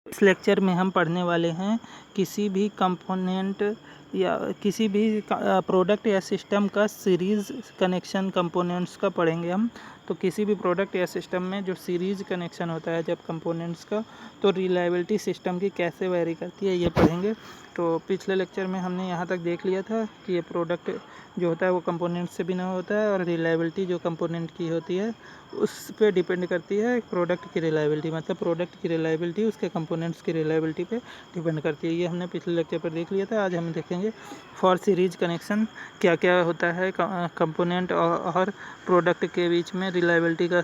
इस लेक्चर में हम पढ़ने वाले हैं किसी भी कंपोनेंट या किसी भी प्रोडक्ट या सिस्टम का सीरीज़ कनेक्शन कंपोनेंट्स का पढ़ेंगे हम। तो किसी भी प्रोडक्ट या सिस्टम में जो सीरीज़ कनेक्शन होता है जब कंपोनेंट्स का, तो रिलायबिलिटी सिस्टम की कैसे वेरी करती है ये पढ़ेंगे। तो पिछले लेक्चर में हमने यहाँ तक देख लिया था कि ये प्रोडक्ट जो होता है वो कंपोनेंट से बिना होता है, और रिलायबिलिटी जो कंपोनेंट की होती है उस पर डिपेंड करती है प्रोडक्ट की रिलायबिलिटी, मतलब प्रोडक्ट की रिलायबिलिटी उसके कंपोनेंट्स की रिलायबिलिटी पे डिपेंड करती है। ये हमने पिछले लेक्चर पर देख लिया था। आज हम देखेंगे फॉर सीरीज कनेक्शन क्या क्या होता है कंपोनेंट और प्रोडक्ट के बीच में रिलायबिलिटी का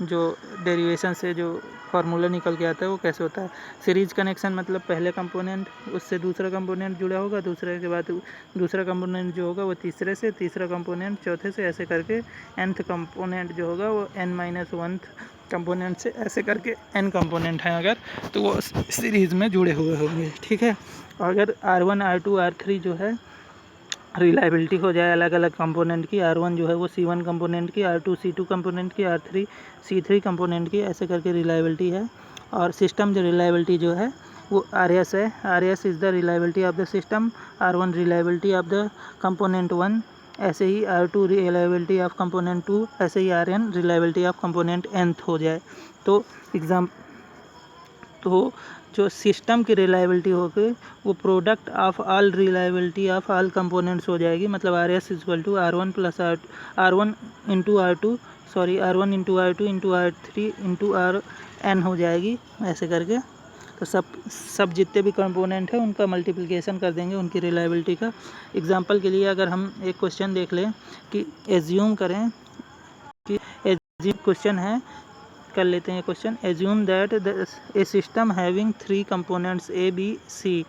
जो डेरिवेशन से जो फार्मूला निकल के आता है वो कैसे होता है। सीरीज कनेक्शन मतलब पहले कंपोनेंट उससे दूसरा कंपोनेंट जुड़ा होगा, दूसरे के बाद दूसरा कंपोनेंट जो होगा वो तीसरे से, तीसरा कंपोनेंट चौथे से, ऐसे करके nth कंपोनेंट जो होगा वो n-1 कंपोनेंट से, ऐसे करके n कंपोनेंट हैं अगर, तो वो सीरीज़ में जुड़े हुए होंगे। ठीक है। अगर R1 R2 R3 जो है रिलायबिलिटी हो जाए अलग अलग कंपोनेंट की, R1 जो है वो C1 कंपोनेंट की, R2 C2 कंपोनेंट की, R3 C3 कंपोनेंट की, ऐसे करके रिलायबिलिटी है। और सिस्टम जो रिलायबिलिटी जो है वो RS है। RS is the reliability of the system, R1 reliability of the component 1, ऐसे ही R2 रिलायबिलिटी ऑफ कंपोनेंट 2, ऐसे ही RN reliability of component nth हो जाए। तो जो सिस्टम की रिलायबिलिटी होगी वो product of all reliability of all components हो जाएगी। मतलब RS equal to R1 plus R1 into R2 R1 into R2 into R3 into RN हो जाएगी, ऐसे करके। तो सब जितने भी कंपोनेंट हैं उनका मल्टीप्लिकेशन कर देंगे उनकी रिलायबिलिटी का। एग्जांपल के लिए अगर हम एक क्वेश्चन देख लें कि एज्यूम करें कि क्वेश्चन है, कर लेते हैं question. Assume that a system having 3 components A B C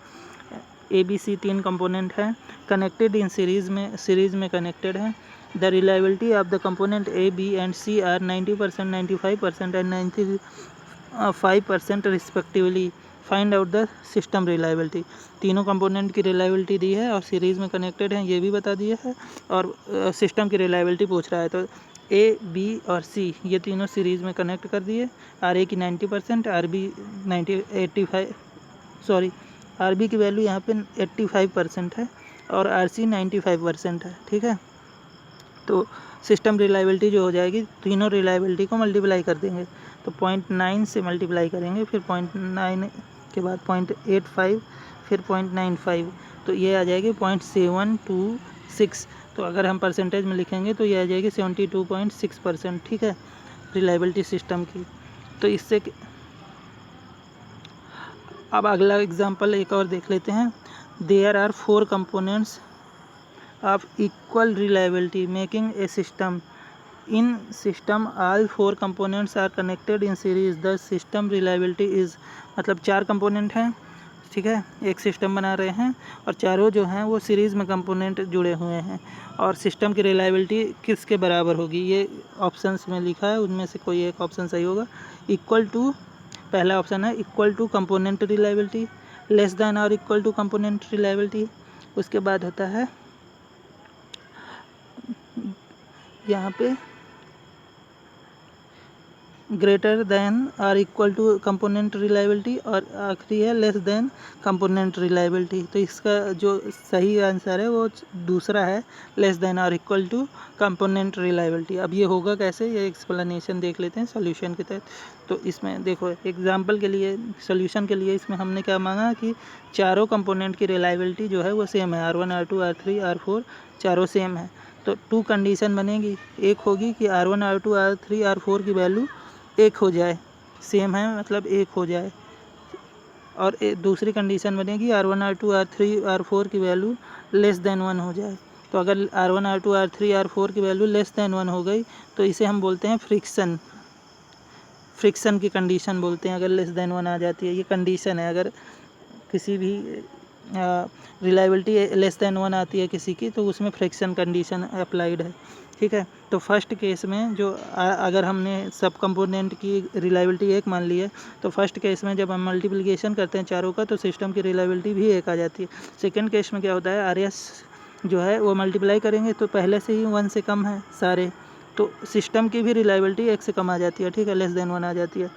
3 component है, कनेक्टेड इन सीरीज में कनेक्टेड है। The reliability of the component A B and C are 90%, 95% and 95% respectively. Find out the system reliability. तीनों component की reliability दी है और series में connected हैं ये भी बता दिया है, और सिस्टम की रिलायबिलिटी पूछ रहा है। तो ए बी और सी ये तीनों सीरीज़ में कनेक्ट कर दिए। आर ए की 90%, आर बी 85 आर बी की वैल्यू यहाँ पे 85% है और आर सी 95% है। ठीक है। तो सिस्टम रिलायबिलिटी जो हो जाएगी, तीनों रिलायबिलिटी को मल्टीप्लाई कर देंगे। तो 0.9 से मल्टीप्लाई करेंगे, फिर 0.9 के बाद 0.85, फिर 0.95, तो ये आ जाएगी 0.726। तो अगर हम परसेंटेज में लिखेंगे तो ये आ जाएगी 72.6%। ठीक है, रिलायबिलिटी सिस्टम की। तो इससे अब अगला एग्जांपल एक और देख लेते हैं। There are 4 components of equal reliability making a system. In system all 4 components are connected in series, the system reliability is, मतलब 4 कंपोनेंट हैं। ठीक है, एक सिस्टम बना रहे हैं और चारों जो हैं वो सीरीज़ में कंपोनेंट जुड़े हुए हैं, और सिस्टम की रिलायबिलिटी किसके बराबर होगी, ये ऑप्शंस में लिखा है, उनमें से कोई एक ऑप्शन सही होगा। इक्वल टू, पहला ऑप्शन है equal to component reliability, less than और इक्वल टू कंपोनेंट रिलायबिलिटी। उसके बाद होता है यहाँ पे ग्रेटर देन और इक्वल टू कंपोनेंट रिलायबिलिटी, और आखिरी है लेस देन कंपोनेंट रिलायबिलिटी। तो इसका जो सही आंसर है वो दूसरा है, लेस देन और इक्वल टू कंपोनेंट रिलायबिलिटी। अब ये होगा कैसे, ये एक्सप्लेनेशन देख लेते हैं सॉल्यूशन के तहत। तो इसमें देखो एग्जांपल के लिए, सॉल्यूशन के लिए इसमें हमने क्या मांगा कि चारों कंपोनेंट की रिलायबिलिटी जो है वो सेम है, R1 R2 R3 R4 चारों सेम है। तो 2 कंडीशन बनेगी, एक होगी कि R1 R2 R3 R4 की वैल्यू एक हो जाए, सेम है मतलब एक हो जाए, और दूसरी कंडीशन बनेगी R1 R2 R3 R4 की वैल्यू लेस देन 1 हो जाए। तो अगर R1 R2 R3 R4 की वैल्यू लेस देन 1 हो गई तो इसे हम बोलते हैं फ्रिक्शन की कंडीशन बोलते हैं, अगर लेस देन 1 आ जाती है। ये कंडीशन है, अगर किसी भी रिलायबिलिटी लेस देन 1 आती है किसी की, तो उसमें फ्रिक्शन कंडीशन अप्लाइड है। ठीक है। तो फर्स्ट केस में जो अगर हमने सब कंपोनेंट की रिलायबिलिटी एक मान ली है, तो फर्स्ट केस में जब हम मल्टीप्लिकेशन करते हैं चारों का तो सिस्टम की रिलायबिलिटी भी एक आ जाती है। सेकंड केस में क्या होता है, आर एस जो है वो मल्टीप्लाई करेंगे तो पहले से ही 1 से कम है सारे, तो सिस्टम की भी रिलायबिलिटी 1 से कम आ जाती है। ठीक है, लेस देन 1 आ जाती है।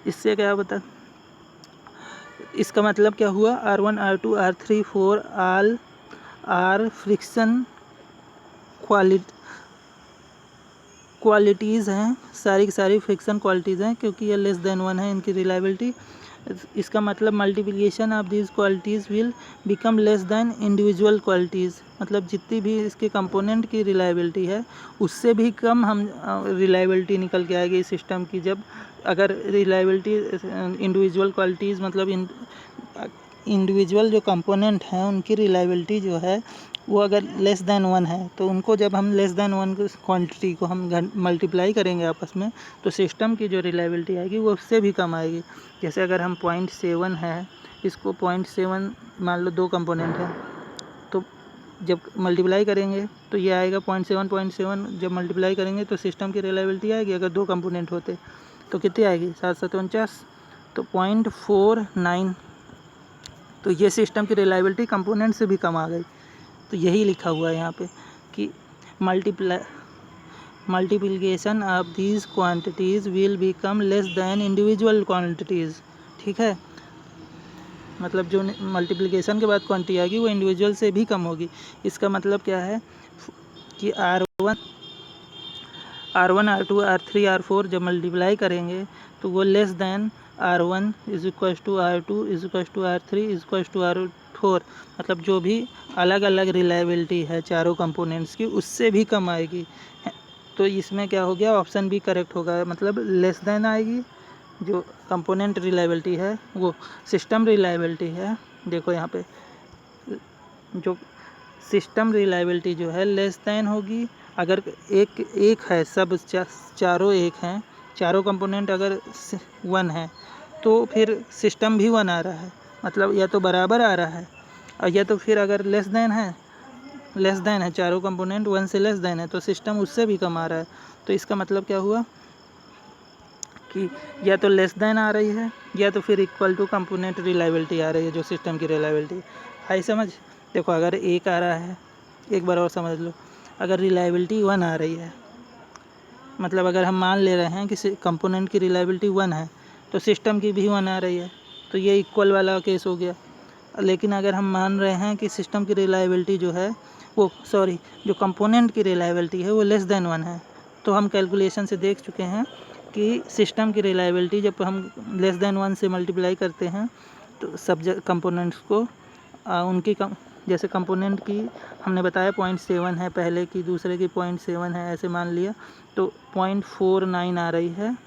इससे क्या इसका मतलब क्या हुआ, R1 R2 R3 4 all are friction qualities हैं, सारी की सारी फ्रिक्शन क्वालिटीज़ हैं, क्योंकि ये लेस देन 1 है इनकी रिलायबिलिटी। इसका मतलब multiplication of these qualities will become less than individual qualities, मतलब जितनी भी इसके कंपोनेंट की रिलायबिलिटी है उससे भी कम हम रिलायबिलिटी निकल के आएगी इस सिस्टम की। जब अगर रिलायबिलिटी इंडिविजुअल क्वालिटीज़ मतलब इंडिविजुअल जो कंपोनेंट हैं उनकी रिलायबिलिटी जो है वो अगर लेस देन 1 है, तो उनको जब हम लेस देन 1 क्वांटिटी को हम मल्टीप्लाई करेंगे आपस में, तो सिस्टम की जो रिलायबिलिटी आएगी वो उससे भी कम आएगी। जैसे अगर हम 0.7 है, इसको 0.7 मान लो, 2 कंपोनेंट है, तो जब मल्टीप्लाई करेंगे तो ये आएगा 0.7 जब मल्टीप्लाई करेंगे तो सिस्टम की रिलायबिलिटी आएगी। अगर 2 कंपोनेंट होते तो कितनी आएगी, 7 7 49, तो 0.49। तो ये सिस्टम की रिलायबिलिटी कंपोनेंट से भी कम आ गई। तो यही लिखा हुआ है यहाँ पे कि multiplication of these quantities will become less than individual quantities. ठीक है, मतलब जो मल्टीप्लिकेशन के बाद क्वांटिटी आएगी वो इंडिविजुअल से भी कम होगी। इसका मतलब क्या है कि R1 R2 R3 R4 जब मल्टीप्लाई करेंगे तो वो less than R1 is equal to R2 is equal to R3 is equal to R4, मतलब जो भी अलग अलग रिलायबिलिटी है चारों कंपोनेंट्स की उससे भी कम आएगी। तो इसमें क्या हो गया, ऑप्शन भी करेक्ट होगा, मतलब लेस देन आएगी जो कंपोनेंट रिलायबिलिटी है, वो सिस्टम रिलायबिलिटी है। देखो यहाँ पे जो सिस्टम रिलायबिलिटी जो है लेस देन होगी अगर एक है, सब चारों एक हैं, चारों कंपोनेंट अगर 1 है तो फिर सिस्टम भी 1 आ रहा है, मतलब या तो बराबर आ रहा है, और या तो फिर अगर लेस देन है चारों कंपोनेंट 1 से लेस देन है तो सिस्टम उससे भी कम आ रहा है। तो इसका मतलब क्या हुआ कि या तो लेस देन आ रही है या तो फिर इक्वल टू कंपोनेंट रिलायबिलिटी आ रही है जो सिस्टम की रिलायबिलिटी। आई समझ? देखो अगर एक आ रहा है, एक बार और समझ लो, अगर रिलायबिलिटी 1 आ रही है, मतलब अगर हम मान ले रहे हैं कि कंपोनेंट की रिलायबिलिटी 1 है तो सिस्टम की भी 1 आ रही है, तो ये इक्वल वाला केस हो गया। लेकिन अगर हम मान रहे हैं कि सिस्टम की रिलायबिलिटी जो है वो जो कंपोनेंट की रिलायबिलिटी है वो लेस देन 1 है, तो हम कैलकुलेशन से देख चुके हैं कि सिस्टम की रिलायबिलिटी जब हम लेस देन 1 से मल्टीप्लाई करते हैं तो सब कंपोनेंट्स को उनकी जैसे कंपोनेंट की हमने बताया 0.7 है, पहले की दूसरे की 0.7 है, ऐसे मान लिया, तो 0.49 आ रही है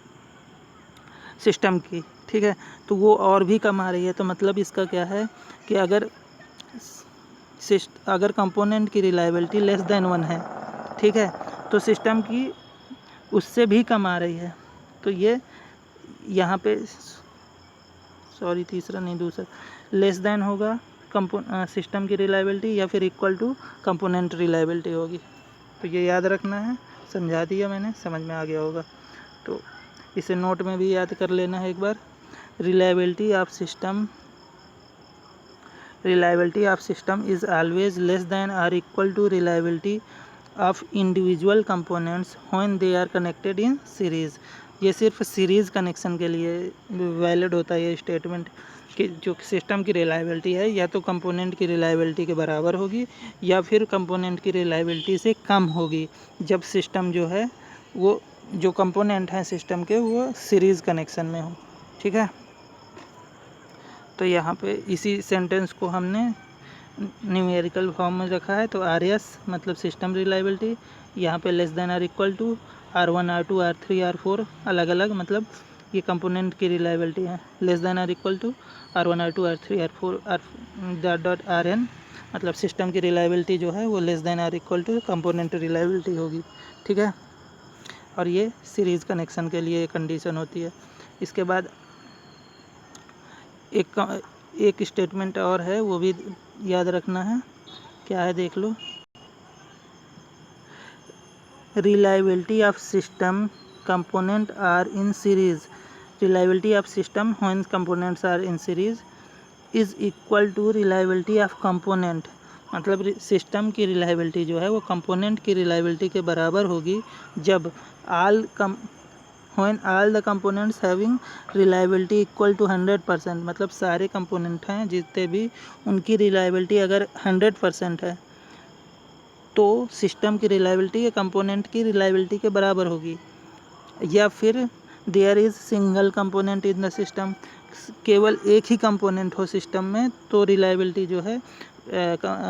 सिस्टम की। ठीक है, तो वो और भी कम आ रही है, तो मतलब इसका क्या है कि अगर कंपोनेंट की रिलायबिलिटी लेस देन 1 है, ठीक है, तो सिस्टम की उससे भी कम आ रही है। तो ये यहाँ पे तीसरा नहीं, दूसरा लेस देन होगा सिस्टम की रिलायबिलिटी या फिर इक्वल टू कंपोनेंट रिलायबिलिटी होगी। तो ये याद रखना है, समझा दिया मैंने, समझ में आ गया होगा। तो इसे नोट में भी याद कर लेना है एक बार। Reliability of system is always less than और equal to reliability of individual components when they are connected in series. ये सिर्फ सीरीज़ कनेक्शन के लिए वैलिड होता है ये स्टेटमेंट कि जो सिस्टम की रिलायबिलिटी है या तो कंपोनेंट की रिलायबिलिटी के बराबर होगी या फिर कंपोनेंट की रिलायबिलिटी से कम होगी जब सिस्टम जो है वो जो कंपोनेंट हैं सिस्टम के वो सीरीज़ कनेक्शन में हो। ठीक है, तो यहाँ पे इसी सेंटेंस को हमने न्यूमेरिकल फॉर्म में रखा है। तो RS मतलब सिस्टम रिलायबिलिटी, यहाँ पे लेस देन और equal to R1 R2 R3 R4 अलग अलग, मतलब ये कंपोनेंट की रिलायबिलिटी है। लेस देन और equal to R1 R2 R3 R4 RN, मतलब सिस्टम की रिलायबिलिटी जो है वो लेस देन और इक्वल टू कंपोनेंट रिलायबिलिटी होगी। ठीक है, और ये सीरीज़ कनेक्शन के लिए कंडीशन होती है। इसके बाद एक स्टेटमेंट और है, वो भी याद रखना है, क्या है देख लो। Reliability of system component are in series, reliability of system when components are in series is equal to reliability of component, मतलब सिस्टम की रिलायबिलिटी जो है वो कंपोनेंट की रिलायबिलिटी के बराबर होगी जब when all the components having reliability equal to 100%, मतलब सारे कंपोनेंट हैं जितने भी, उनकी रिलायबिलिटी अगर 100% है तो सिस्टम की रिलायबिलिटी या कंपोनेंट की रिलायबिलिटी के बराबर होगी। या फिर there is single component in the system, केवल एक ही कंपोनेंट हो सिस्टम में तो रिलायबिलिटी जो है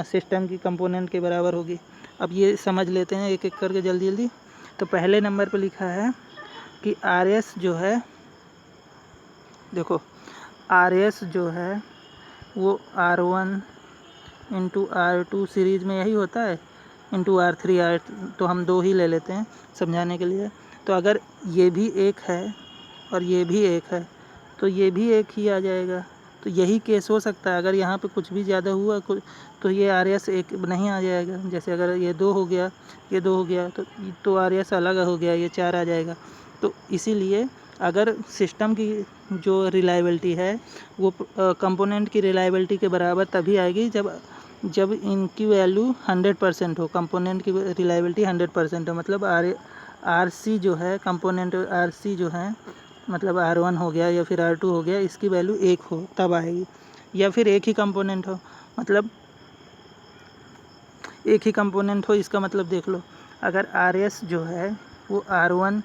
सिस्टम की कंपोनेंट के बराबर होगी। अब ये समझ लेते हैं एक एक करके जल्दी जल्दी। तो पहले नंबर पर लिखा है कि RS जो है, देखो RS जो है वो R1 इंटू R2 सीरीज़ में यही होता है, इंटू R3 तो हम 2 ही ले लेते हैं समझाने के लिए। तो अगर ये भी एक है और ये भी एक है तो ये भी एक ही आ जाएगा। तो यही केस हो सकता है, अगर यहाँ पे कुछ भी ज़्यादा हुआ तो ये RS एक नहीं आ जाएगा। जैसे अगर ये 2 हो गया, ये 2 हो गया तो RS अलग हो गया, ये 4 आ जाएगा। तो इसीलिए अगर सिस्टम की जो रिलायबिलिटी है वो कंपोनेंट की रिलायबिलिटी के बराबर तभी आएगी जब इनकी वैल्यू 100% हो, कंपोनेंट की रिलायबिलिटी 100% हो। मतलब RC जो है, कंपोनेंट RC जो है, मतलब R1 हो गया या फिर R2 हो गया, इसकी वैल्यू 1 हो तब आएगी। या फिर एक ही कंपोनेंट हो, मतलब एक ही कंपोनेंट हो, इसका मतलब देख लो, अगर RS जो है वो R1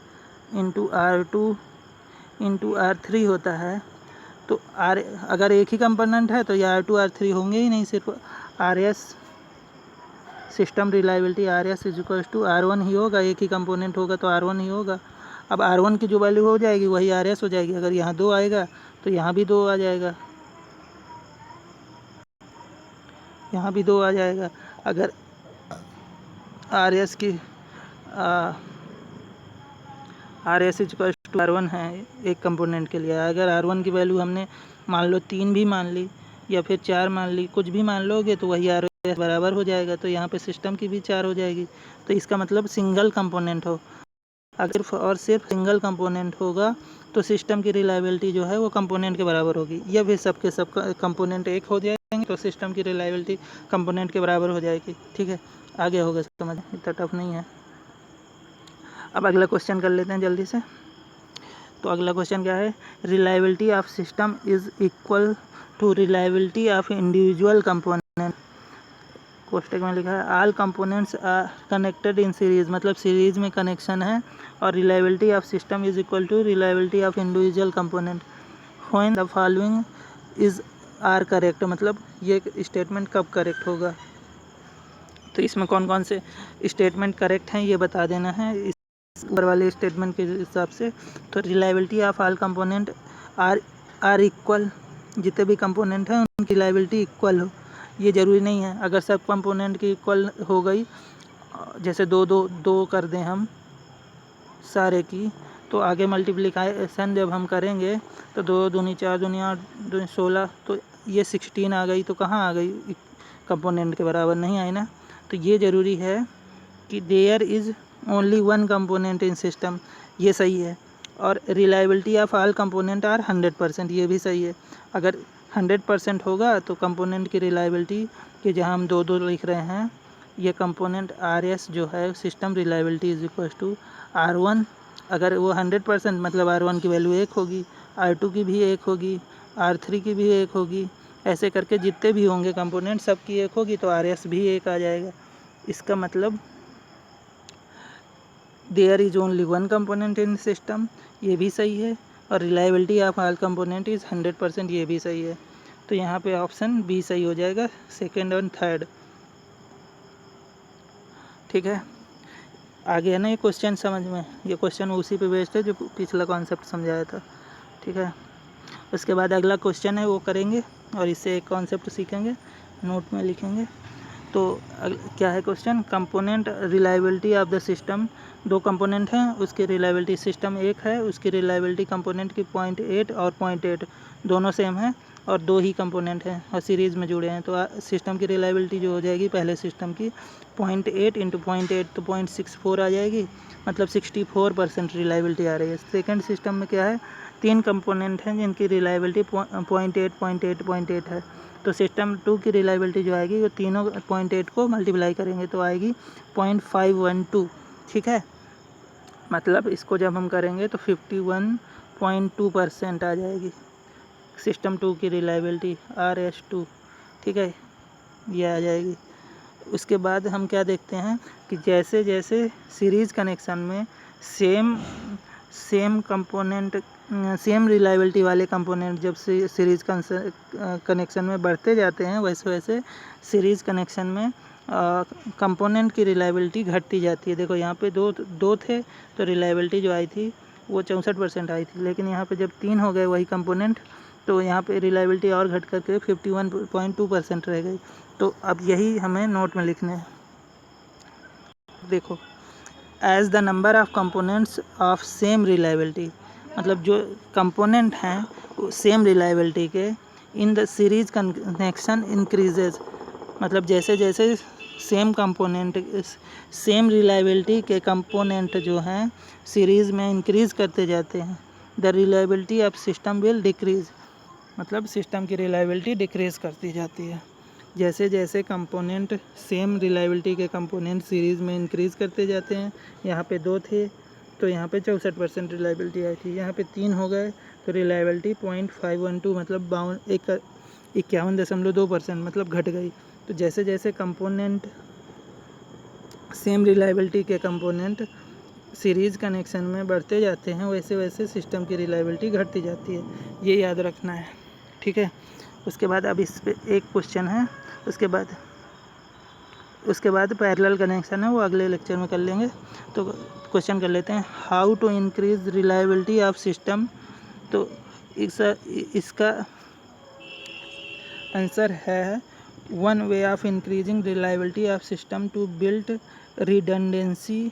into R2 into R3 होता है तो अगर एक ही कंपोनेंट है तो ये R2 R3 होंगे ही नहीं, सिर्फ RS system reliability RS is equals to R1 ही होगा। एक ही कंपोनेंट होगा तो R1 ही होगा। अब R1 की जो वैल्यू हो जाएगी वही RS हो जाएगी। अगर यहाँ 2 आएगा तो यहाँ भी 2 आ जाएगा, यहाँ भी 2 आ जाएगा। अगर RS की RS इक्वल्स टू R1 है एक कंपोनेंट के लिए, अगर R1 की वैल्यू हमने मान लो 3 भी मान ली या फिर 4 मान ली, कुछ भी मान लोगे तो वही RS बराबर हो जाएगा। तो यहाँ पे सिस्टम की भी 4 हो जाएगी। तो इसका मतलब सिंगल कंपोनेंट हो, अगर और सिर्फ सिंगल कंपोनेंट होगा तो सिस्टम की रिलायबिलिटी जो है वो कंपोनेंट के बराबर होगी। या फिर सबके सब कंपोनेंट एक हो जाएंगे तो सिस्टम की रिलायबिलिटी कंपोनेंट के बराबर हो जाएगी। ठीक है, आगे होगा समझ, इतना टफ नहीं है। अब अगला क्वेश्चन कर लेते हैं जल्दी से। तो अगला क्वेश्चन क्या है, reliability of system is equal to reliability of individual component. कोष्टक में लिखा है all components are connected in series, मतलब सीरीज में कनेक्शन है, और reliability of system is equal to reliability of individual component when the following is are correct, मतलब ये स्टेटमेंट कब करेक्ट होगा। तो इसमें कौन कौन से स्टेटमेंट करेक्ट हैं ये बता देना है इस ऊपर वाले स्टेटमेंट के हिसाब से। तो reliability of all component are equal, जितने भी कंपोनेंट हैं उनकी रिलायबिलिटी इक्वल हो। ये ज़रूरी नहीं है, अगर सब कंपोनेंट की इक्वल हो गई, जैसे 2 कर दें हम सारे की, तो आगे मल्टीप्लिकेशन जब हम करेंगे तो 2 दूनी 4 दूनी 8 दूनी 16, तो ये 16 आ गई। तो कहाँ आ गई, कंपोनेंट के बराबर नहीं आई ना। तो ये ज़रूरी है कि there is only one component in system, ये सही है। और reliability of all component are 100%, ये भी सही है। अगर 100% होगा तो कंपोनेंट की रिलायबिलिटी के जहाँ हम 2 लिख रहे हैं, ये कंपोनेंट RS जो है system reliability is equal to R1, अगर वो 100% मतलब R1 की वैल्यू 1 होगी, R2 की भी 1 होगी, R3 की भी 1 होगी, ऐसे करके जितने भी होंगे कंपोनेंट सबकी 1 होगी तो RS भी 1 आ जाएगा। इसका मतलब there is only one component in system, ये भी सही है। और reliability of all component is 100%, ये भी सही है। तो यहाँ पे ऑप्शन बी सही हो जाएगा, सेकेंड और थर्ड। ठीक है, आगे है ना ये क्वेश्चन समझ में, ये क्वेश्चन उसी पे बेस्ड है जो पिछला कॉन्सेप्ट समझाया था। ठीक है, उसके बाद अगला क्वेश्चन है वो करेंगे और इससे एक कॉन्सेप्ट सीखेंगे, नोट में लिखेंगे। तो क्या है question, component reliability of the system, 2 component हैं, उसकी रिलायबिलिटी सिस्टम 1 है, उसकी रिलायबिलिटी कंपोनेंट की 0.8 और 0.8 दोनों सेम है और 2 ही कंपोनेंट हैं और सीरीज़ में जुड़े हैं। तो सिस्टम की रिलायबिलिटी जो हो जाएगी पहले सिस्टम की 0.8 इंटू 0.8 तो 0.64 आ जाएगी, मतलब 64% रिलायबिलिटी आ रही है। सेकेंड सिस्टम में क्या है, 3 कंपोनेंट हैं जिनकी रिलायबिलिटी 0.8 0.8 0.8 है। तो सिस्टम 2 की रिलायबिलिटी जो आएगी वो तीनों 0.8 को मल्टीप्लाई करेंगे तो आएगी 0.512। ठीक है, मतलब इसको जब हम करेंगे तो 51.2% आ जाएगी सिस्टम 2 की रिलायबिलिटी RS2, ठीक है, ये आ जाएगी। उसके बाद हम क्या देखते हैं कि जैसे जैसे सीरीज़ कनेक्शन में सेम कंपोनेंट सेम रिलायबिलिटी वाले कंपोनेंट जब से सीरीज़ कनेक्शन में बढ़ते जाते हैं, वैसे वैसे सीरीज़ कनेक्शन में कंपोनेंट की रिलायबिलिटी घटती जाती है। देखो यहाँ पे दो थे तो रिलायबिलिटी जो आई थी वो 64% आई थी, लेकिन यहाँ पे जब 3 हो गए वही कंपोनेंट तो यहाँ पे रिलायबिलिटी और घट करके 51.2% रह गई। तो अब यही हमें नोट में लिखने हैं। देखो, as the number of components of same reliability, मतलब जो कंपोनेंट हैं सेम रिलायबिलिटी के in the series connection increases, मतलब जैसे जैसे सेम कंपोनेंट सेम रिलायबिलिटी के कंपोनेंट जो हैं सीरीज़ में इंक्रीज़ करते जाते हैं, the reliability of system will decrease, मतलब सिस्टम की रिलायबिलिटी डिक्रीज़ करती जाती है। जैसे जैसे कंपोनेंट सेम रिलायबिलिटी के कंपोनेंट सीरीज़ में इंक्रीज़ करते जाते हैं, यहाँ पे 2 थे तो यहाँ पे 64% रिलायबिलिटी आई थी, यहाँ पे 3 हो गए तो रिलायबिलिटी 0.512 मतलब 51.2% मतलब घट गई। तो जैसे जैसे कंपोनेंट सेम रिलायबिलिटी के कंपोनेंट सीरीज़ कनेक्शन में बढ़ते जाते हैं, वैसे वैसे सिस्टम की रिलायबिलिटी घटती जाती है, ये याद रखना है, ठीक है। उसके बाद अब इस पे एक क्वेश्चन है, उसके बाद पैरेलल कनेक्शन है, वो अगले लेक्चर में कर लेंगे। तो क्वेश्चन कर लेते हैं, how to increase reliability of system. तो इसका आंसर है, one way of increasing reliability of system to build redundancy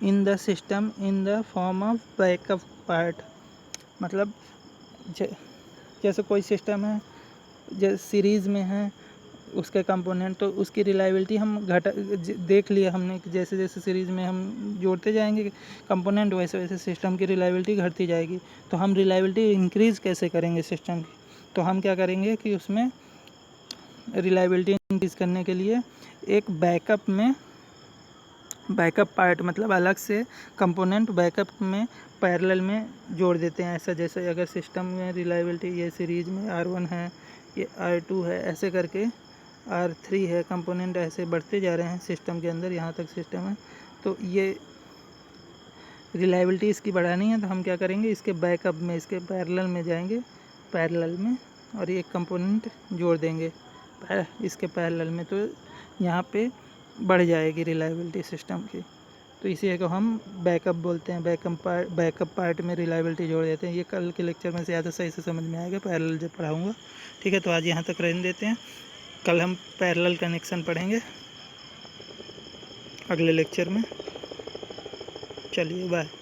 in the system in the form of backup part. मतलब जैसे कोई सिस्टम है जैसे सीरीज़ में है उसके कंपोनेंट, तो उसकी रिलायबिलिटी हम देख लिया हमने कि जैसे जैसे सीरीज़ में हम जोड़ते जाएंगे कंपोनेंट, वैसे वैसे सिस्टम की रिलायबिलिटी घटती जाएगी। तो हम रिलायबिलिटी इंक्रीज़ कैसे करेंगे सिस्टम की, तो हम क्या करेंगे कि उसमें रिलायबिलिटी इंक्रीज़ करने के लिए एक बैकअप पार्ट, मतलब अलग से कंपोनेंट बैकअप में पैरेलल में जोड़ देते हैं। ऐसा जैसे अगर सिस्टम में रिलायबिलिटी ये सीरीज़ में R1 है, ये R2 है, ऐसे करके R3 है, कंपोनेंट ऐसे बढ़ते जा रहे हैं सिस्टम के अंदर, यहाँ तक सिस्टम है। तो ये रिलायबिलिटी इसकी बढ़ानी है तो हम क्या करेंगे, इसके बैकअप में इसके पैरेलल में जाएंगे, पैरेलल में, और ये कंपोनेंट जोड़ देंगे इसके पैरेलल में, तो यहाँ पे बढ़ जाएगी रिलायबिलिटी सिस्टम की। तो इसी को हम बैकअप बोलते हैं, बैकअप पार्ट में रिलायबिलिटी जोड़ देते हैं। ये कल के लेक्चर में ज़्यादा सही से समझ में आएगा, पैरेलल जब पढ़ाऊँगा, ठीक है। तो आज यहाँ तक रहने देते हैं, कल हम पैरेलल कनेक्शन पढ़ेंगे अगले लेक्चर में। चलिए बाय।